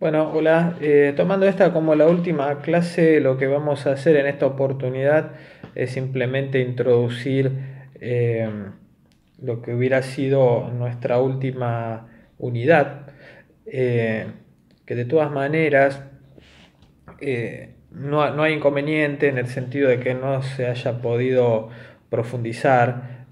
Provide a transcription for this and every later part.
Bueno, hola. Tomando esta como la última clase, lo que vamos a hacer en esta oportunidad es simplemente introducir eh, lo que hubiera sido nuestra última unidad, eh, que de todas maneras no hay inconveniente en el sentido de que no se haya podido profundizar,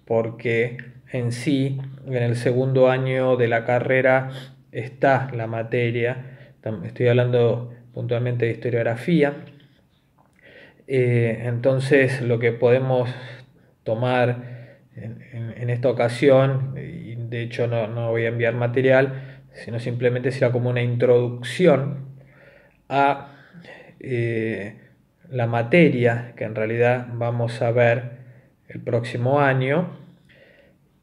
porque en sí, en el segundo año de la carrera está la materia. Estoy hablando puntualmente de historiografía. Entonces lo que podemos tomar en esta ocasión, y de hecho no voy a enviar material, sino simplemente será como una introducción a eh, la materia que en realidad vamos a ver el próximo año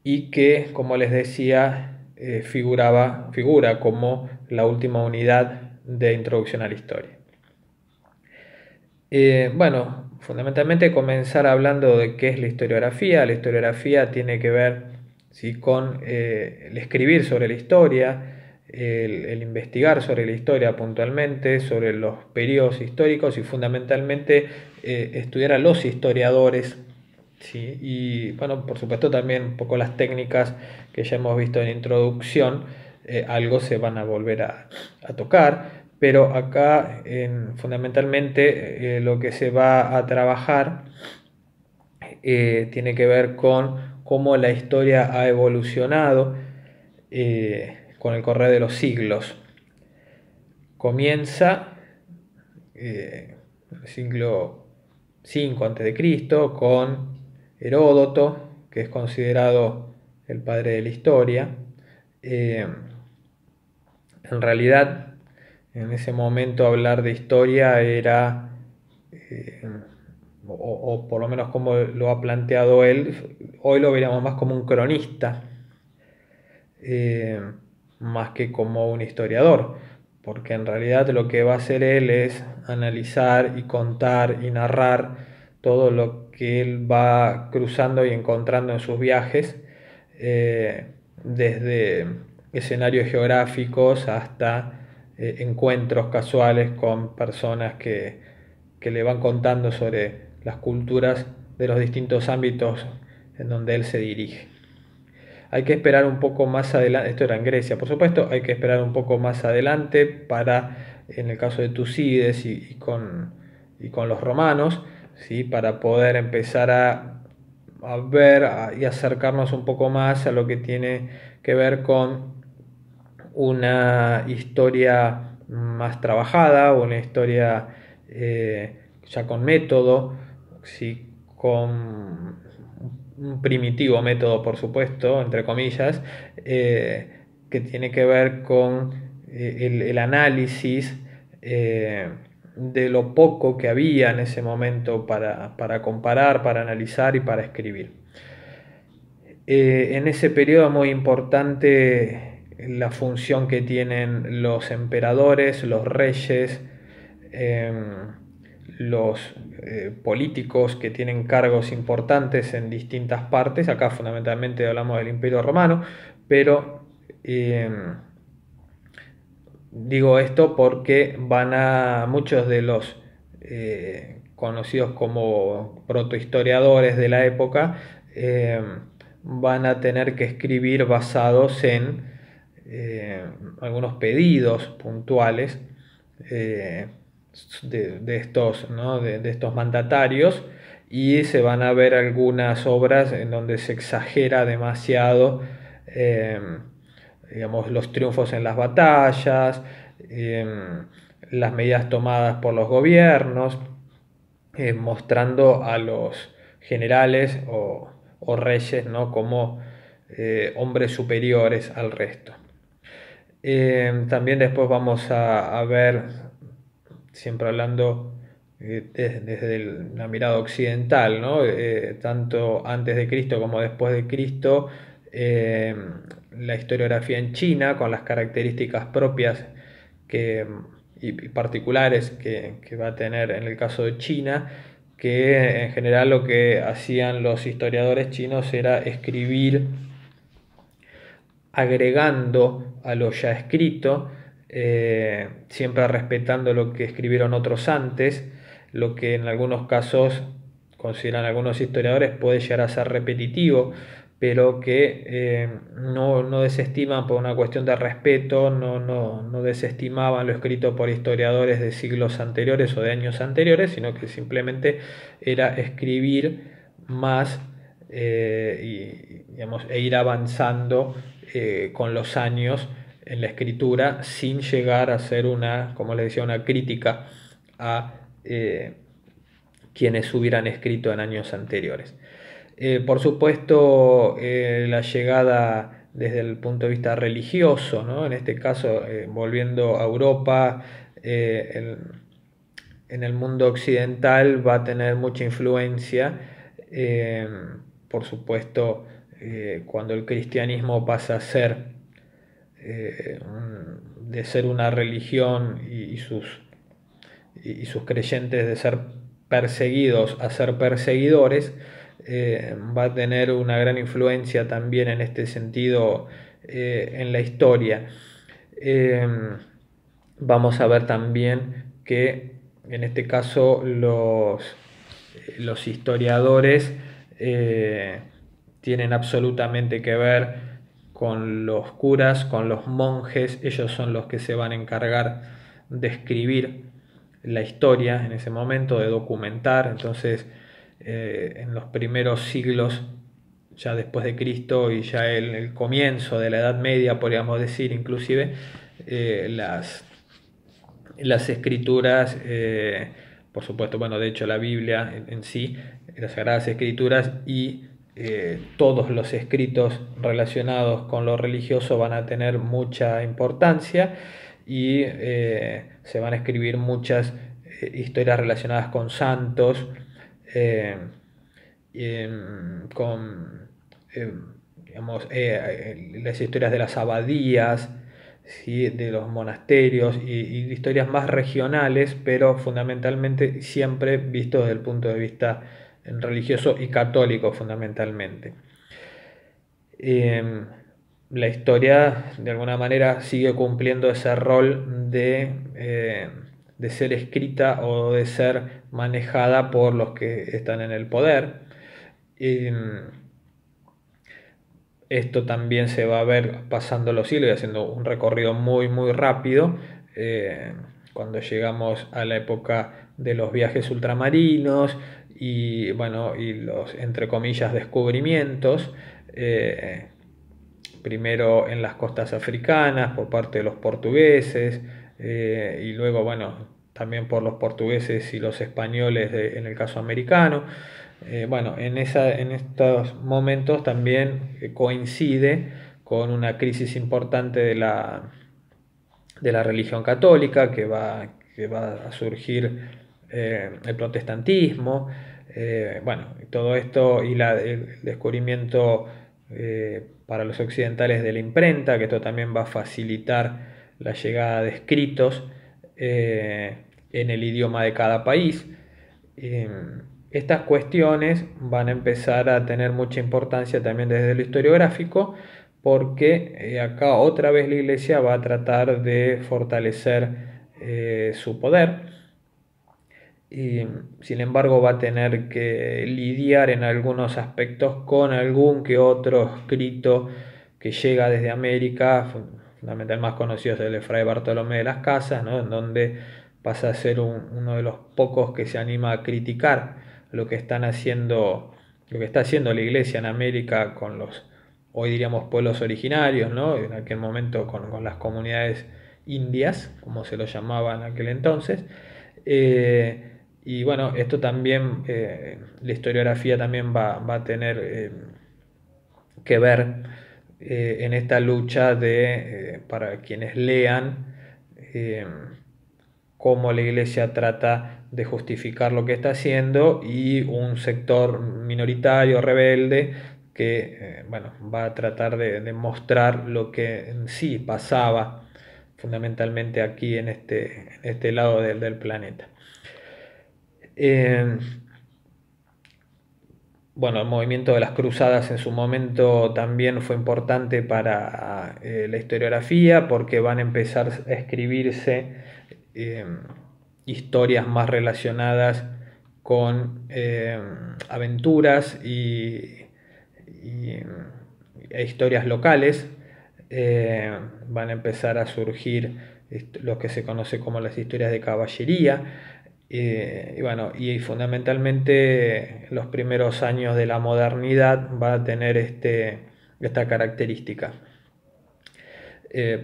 y que, como les decía, figura como la última unidad de introducción a la historia. Bueno, fundamentalmente comenzar hablando de qué es la historiografía. La historiografía tiene que ver, ¿sí?, con el escribir sobre la historia, el investigar sobre la historia puntualmente, sobre los periodos históricos y fundamentalmente estudiar a los historiadores. Sí, y bueno, por supuesto también un poco las técnicas que ya hemos visto en introducción, algo se van a volver a tocar, pero acá fundamentalmente lo que se va a trabajar tiene que ver con cómo la historia ha evolucionado con el correr de los siglos. Comienza el siglo V a.C. con Heródoto, que es considerado el padre de la historia. En realidad, en ese momento hablar de historia era, eh, o por lo menos como lo ha planteado él, hoy lo veríamos más como un cronista, eh, más que como un historiador, porque en realidad lo que va a hacer él es analizar y contar y narrar todo lo que él va cruzando y encontrando en sus viajes, desde escenarios geográficos hasta encuentros casuales con personas que le van contando sobre las culturas de los distintos ámbitos en donde él se dirige. Hay que esperar un poco más adelante, esto era en Grecia, por supuesto, hay que esperar un poco más adelante para, en el caso de Tucídides y con los romanos, ¿sí?, para poder empezar a ver y acercarnos un poco más a lo que tiene que ver con una historia más trabajada, una historia ya con método, ¿sí?, con un primitivo método, por supuesto, entre comillas, que tiene que ver con el análisis de lo poco que había en ese momento para comparar, para analizar y para escribir. En ese periodo es muy importante la función que tienen los emperadores, los reyes, eh, los políticos que tienen cargos importantes en distintas partes. Acá fundamentalmente hablamos del Imperio Romano, pero eh, digo esto porque muchos de los conocidos como protohistoriadores de la época, van a tener que escribir basados en eh, algunos pedidos puntuales eh, de estos, ¿no?, de estos mandatarios, y se van a ver algunas obras en donde se exagera demasiado, eh, digamos, los triunfos en las batallas, las medidas tomadas por los gobiernos, mostrando a los generales o reyes, ¿no?, como hombres superiores al resto. También después vamos a ver, siempre hablando desde la mirada occidental, ¿no?, tanto antes de Cristo como después de Cristo, eh, la historiografía en China, con las características propias que, y particulares que va a tener en el caso de China, que en general lo que hacían los historiadores chinos era escribir agregando a lo ya escrito, siempre respetando lo que escribieron otros antes, lo que en algunos casos consideran algunos historiadores puede llegar a ser repetitivo, pero que no desestiman por una cuestión de respeto, no desestimaban lo escrito por historiadores de siglos anteriores o de años anteriores, sino que simplemente era escribir más digamos, e ir avanzando con los años en la escritura sin llegar a ser una, como les decía, una crítica a quienes hubieran escrito en años anteriores. Por supuesto, la llegada desde el punto de vista religioso, ¿no? En este caso, volviendo a Europa, en el mundo occidental va a tener mucha influencia. Por supuesto, cuando el cristianismo pasa a ser de ser una religión y sus creyentes de ser perseguidos a ser perseguidores, va a tener una gran influencia también en este sentido en la historia. Vamos a ver también que en este caso los historiadores tienen absolutamente que ver con los curas, con los monjes. Ellos son los que se van a encargar de escribir la historia en ese momento, de documentar. Entonces, en los primeros siglos, ya después de Cristo y ya el comienzo de la Edad Media, podríamos decir, inclusive, las escrituras, por supuesto, bueno, de hecho la Biblia en sí, las Sagradas Escrituras y todos los escritos relacionados con lo religioso van a tener mucha importancia y se van a escribir muchas historias relacionadas con santos, con digamos, las historias de las abadías, ¿sí? De los monasterios y historias más regionales, pero fundamentalmente siempre visto desde el punto de vista religioso y católico fundamentalmente. La historia de alguna manera sigue cumpliendo ese rol de ser escrita o de ser manejada por los que están en el poder. Esto también se va a ver pasando los siglos y haciendo un recorrido muy rápido. Cuando llegamos a la época de los viajes ultramarinos y bueno, y los entre comillas descubrimientos, primero en las costas africanas por parte de los portugueses, y luego bueno, también por los portugueses y los españoles en el caso americano. Bueno, en estos momentos también coincide con una crisis importante de la religión católica que va a surgir el protestantismo. Bueno, todo esto y el descubrimiento para los occidentales de la imprenta, que esto también va a facilitar la llegada de escritos en el idioma de cada país. Estas cuestiones van a empezar a tener mucha importancia también desde lo historiográfico, porque acá otra vez la Iglesia va a tratar de fortalecer su poder y sin embargo va a tener que lidiar en algunos aspectos con algún que otro escrito que llega desde América, fundamentalmente el más conocido es el de Fray Bartolomé de las Casas, ¿no? En donde pasa a ser uno de los pocos que se anima a criticar lo que están haciendo, lo que está haciendo la Iglesia en América con los, hoy diríamos, pueblos originarios, ¿no? En aquel momento con las comunidades indias, como se lo llamaba en aquel entonces. Y bueno, esto también, la historiografía también va a tener que ver en esta lucha para quienes lean, eh, cómo la Iglesia trata de justificar lo que está haciendo y un sector minoritario, rebelde, que bueno, va a tratar de mostrar lo que en sí pasaba fundamentalmente aquí en este lado del planeta. Bueno, el movimiento de las cruzadas en su momento también fue importante para la historiografía porque van a empezar a escribirse eh, historias más relacionadas con aventuras y, e historias locales. Van a empezar a surgir lo que se conoce como las historias de caballería. Y bueno, y fundamentalmente los primeros años de la modernidad va a tener esta característica.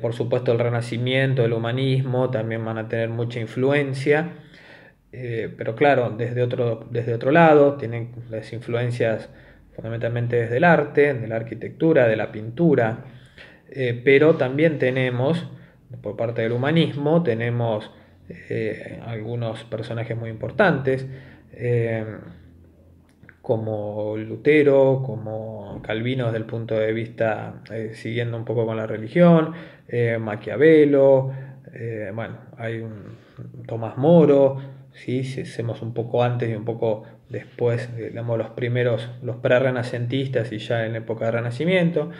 Por supuesto el Renacimiento, el humanismo también van a tener mucha influencia, pero claro, desde otro lado, tienen las influencias fundamentalmente desde el arte, de la arquitectura, de la pintura, pero también tenemos, por parte del humanismo, tenemos algunos personajes muy importantes, eh, como Lutero, como Calvino desde el punto de vista, siguiendo un poco con la religión, Maquiavelo, bueno, hay un Tomás Moro, ¿sí? Si hacemos un poco antes y un poco después, digamos, los primeros, los pre-renacentistas y ya en la época del Renacimiento.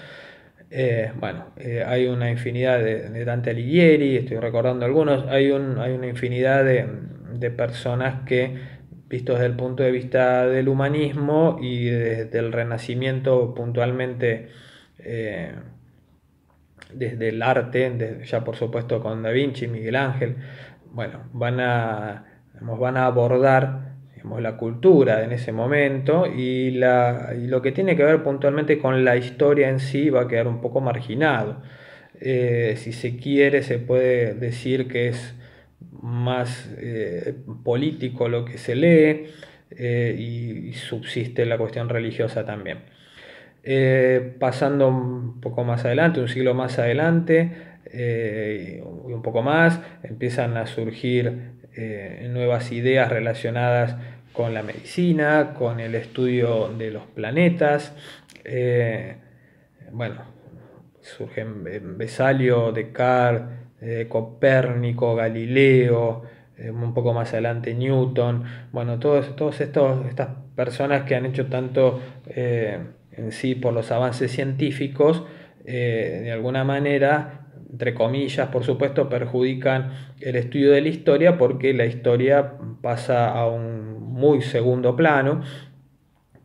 Hay una infinidad de Dante Alighieri, estoy recordando algunos, hay una infinidad de personas que, vistos desde el punto de vista del humanismo y desde el Renacimiento puntualmente, desde el arte, ya por supuesto con Da Vinci, Miguel Ángel, bueno, van a abordar, digamos, la cultura en ese momento y lo que tiene que ver puntualmente con la historia en sí va a quedar un poco marginado. Si se quiere, se puede decir que es más político lo que se lee, y subsiste la cuestión religiosa también. Pasando un poco más adelante, un siglo más adelante, y un poco más, empiezan a surgir nuevas ideas relacionadas con la medicina, con el estudio de los planetas. Eh, bueno, Surgen Vesalio, Descartes, Copérnico, Galileo, un poco más adelante Newton, bueno, todos estas personas que han hecho tanto en sí por los avances científicos, de alguna manera, entre comillas, por supuesto, perjudican el estudio de la historia porque la historia pasa a un muy segundo plano,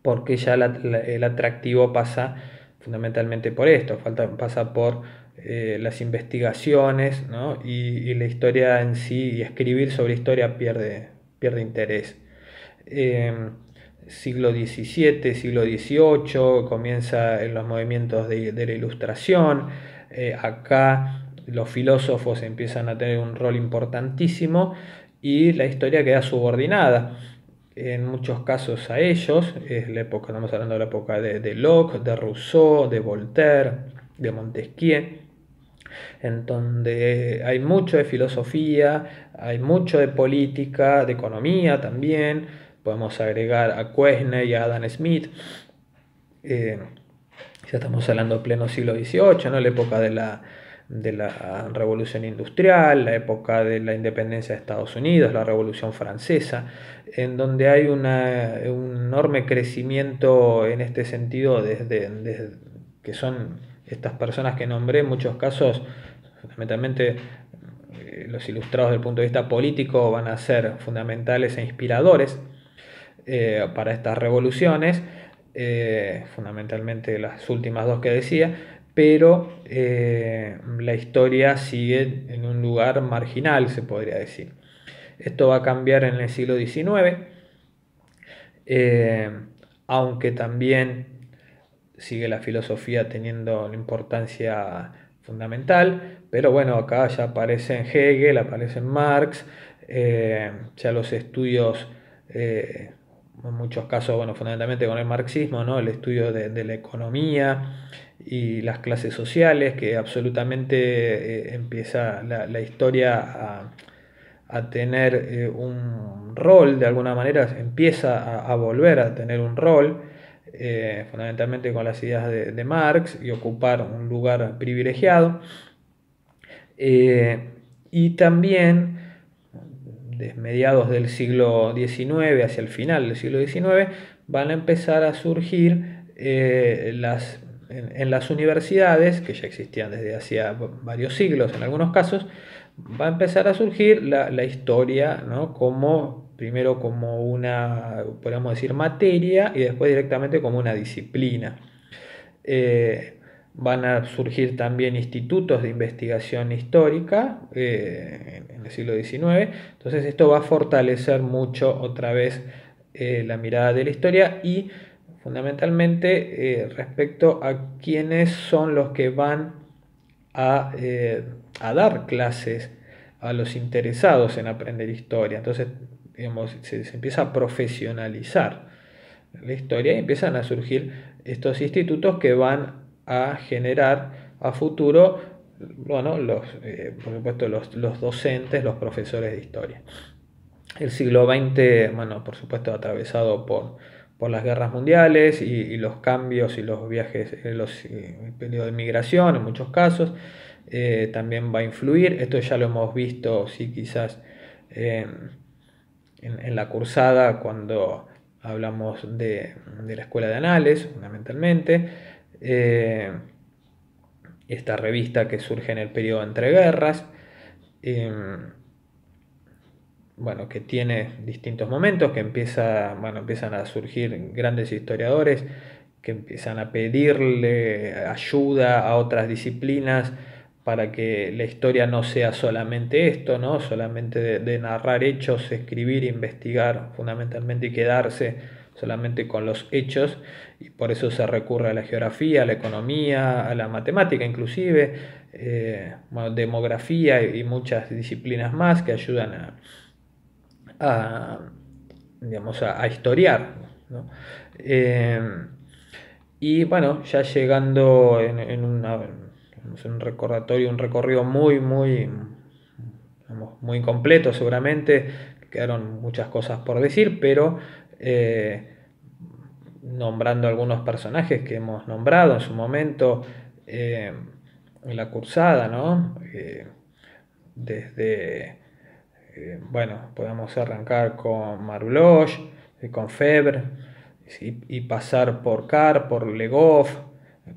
porque ya el atractivo pasa fundamentalmente por esto, pasa por las investigaciones, ¿no? Y la historia en sí, y escribir sobre historia pierde interés. Eh, Siglo XVII, siglo XVIII, comienza en los movimientos de la Ilustración. Acá los filósofos empiezan a tener un rol importantísimo y la historia queda subordinada en muchos casos a ellos. Es la época, estamos hablando de la época de Locke, de Rousseau, de Voltaire, de Montesquieu, en donde hay mucho de filosofía, hay mucho de política, de economía también. Podemos agregar a Quesnay y a Adam Smith. Eh, ya estamos hablando de pleno siglo XVIII, ¿no? La época de la Revolución Industrial, la época de la independencia de Estados Unidos, la Revolución Francesa, en donde hay un enorme crecimiento en este sentido desde que son estas personas que nombré, en muchos casos, fundamentalmente los ilustrados desde el punto de vista político van a ser fundamentales e inspiradores para estas revoluciones, fundamentalmente las últimas dos que decía, pero la historia sigue en un lugar marginal, se podría decir. Esto va a cambiar en el siglo XIX, eh, aunque también sigue la filosofía teniendo una importancia fundamental, pero bueno, acá ya aparece en Hegel, aparece en Marx, ya los estudios, en muchos casos, bueno, fundamentalmente con el marxismo, ¿no? El estudio de la economía y las clases sociales, que absolutamente empieza la historia a tener un rol, de alguna manera empieza a volver a tener un rol, fundamentalmente con las ideas de Marx y ocupar un lugar privilegiado. Y también, desde mediados del siglo XIX hacia el final del siglo XIX, van a empezar a surgir en las universidades, que ya existían desde hacía varios siglos en algunos casos, va a empezar a surgir la historia, ¿no? Primero como una, podríamos decir, materia y después directamente como una disciplina. Van a surgir también institutos de investigación histórica en el siglo XIX. Entonces esto va a fortalecer mucho otra vez la mirada de la historia y fundamentalmente respecto a quiénes son los que van a dar clases a los interesados en aprender historia. Entonces, digamos, se empieza a profesionalizar la historia y empiezan a surgir estos institutos que van a generar a futuro, bueno, por supuesto, los docentes, los profesores de historia. El siglo XX, bueno, por supuesto, atravesado por las guerras mundiales y los cambios y los viajes, el periodo de migración en muchos casos, también va a influir. Esto ya lo hemos visto, sí, quizás en la cursada cuando hablamos de la escuela de anales, fundamentalmente. Esta revista que surge en el periodo entre guerras. Bueno, que tiene distintos momentos, que empiezan a surgir grandes historiadores que empiezan a pedirle ayuda a otras disciplinas para que la historia no sea solamente esto, ¿no? Solamente de narrar hechos, escribir, investigar fundamentalmente y quedarse solamente con los hechos, y por eso se recurre a la geografía, a la economía, a la matemática inclusive, bueno, demografía y muchas disciplinas más que ayudan a, digamos, a historiar, ¿no? Y bueno, ya llegando en un recordatorio, un recorrido muy incompleto seguramente, quedaron muchas cosas por decir, pero nombrando algunos personajes que hemos nombrado en su momento en la cursada, ¿no? Desde bueno, podemos arrancar con Marloche, con Febre, y pasar por Carr, por Le Goff,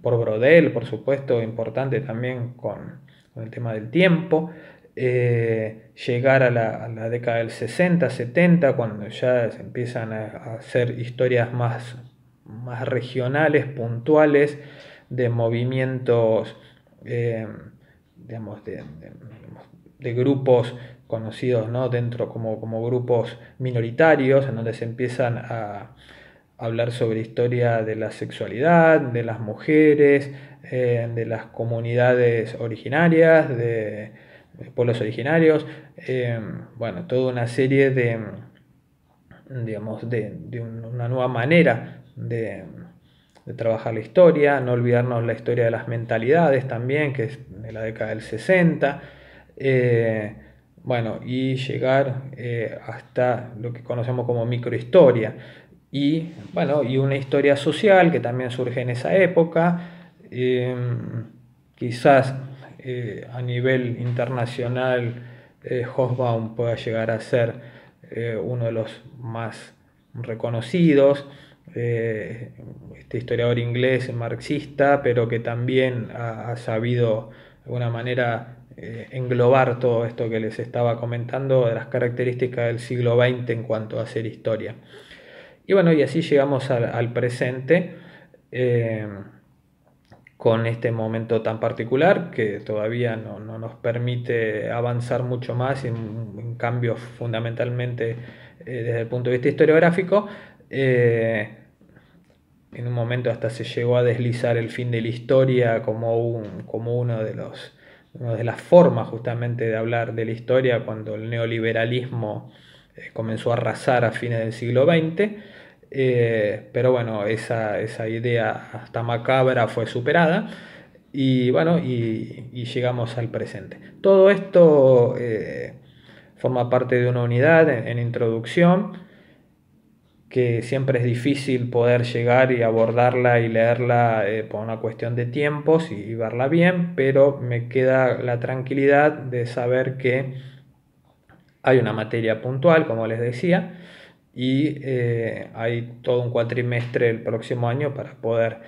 por Brodel, por supuesto, importante también con el tema del tiempo. Llegar a la década del 60, 70, cuando ya se empiezan a hacer historias más regionales, puntuales, de movimientos, digamos, de grupos conocidos, ¿no? Dentro como grupos minoritarios, en donde se empiezan a hablar sobre historia de la sexualidad, de las mujeres, de las comunidades originarias, de pueblos originarios, bueno, toda una serie digamos, de una nueva manera de trabajar la historia, no olvidarnos la historia de las mentalidades también, que es de la década del 60, bueno, y llegar hasta lo que conocemos como microhistoria, y bueno, y una historia social que también surge en esa época, quizás a nivel internacional Hobsbawm pueda llegar a ser uno de los más reconocidos, este historiador inglés marxista, pero que también ha sabido de alguna manera englobar todo esto que les estaba comentando de las características del siglo XX en cuanto a hacer historia. Y bueno, y así llegamos al presente, con este momento tan particular que todavía no nos permite avanzar mucho más en cambios fundamentalmente desde el punto de vista historiográfico. En un momento hasta se llegó a deslizar el fin de la historia como una de las formas justamente de hablar de la historia, cuando el neoliberalismo comenzó a arrasar a fines del siglo XX. Pero bueno, esa idea hasta macabra fue superada, y bueno, y llegamos al presente. Todo esto forma parte de una unidad en introducción, que siempre es difícil poder llegar y abordarla y leerla por una cuestión de tiempos y verla bien, pero me queda la tranquilidad de saber que hay una materia puntual, como les decía, y hay todo un cuatrimestre el próximo año para poder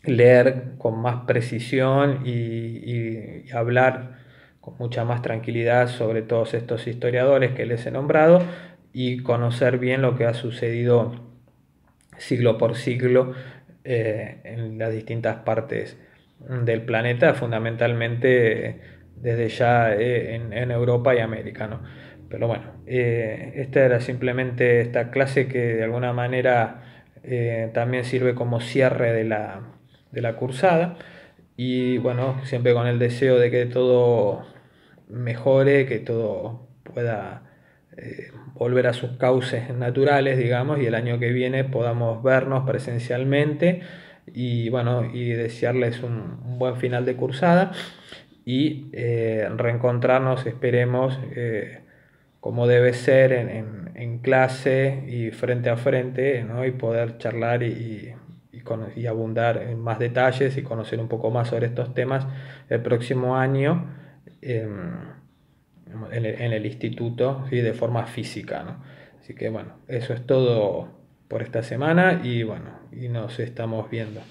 leer con más precisión y hablar con mucha más tranquilidad sobre todos estos historiadores que les he nombrado y conocer bien lo que ha sucedido siglo por siglo en las distintas partes del planeta, fundamentalmente desde ya en Europa y América, ¿no? Pero bueno, esta era simplemente esta clase que de alguna manera también sirve como cierre de la cursada y bueno, siempre con el deseo de que todo mejore, que todo pueda volver a sus cauces naturales, digamos, y el año que viene podamos vernos presencialmente y bueno, y desearles un buen final de cursada y reencontrarnos, esperemos, como debe ser en clase y frente a frente, ¿no? Y poder charlar y abundar en más detalles y conocer un poco más sobre estos temas el próximo año en el instituto, ¿sí? De forma física, ¿no? Así que bueno, eso es todo por esta semana y bueno, y nos estamos viendo.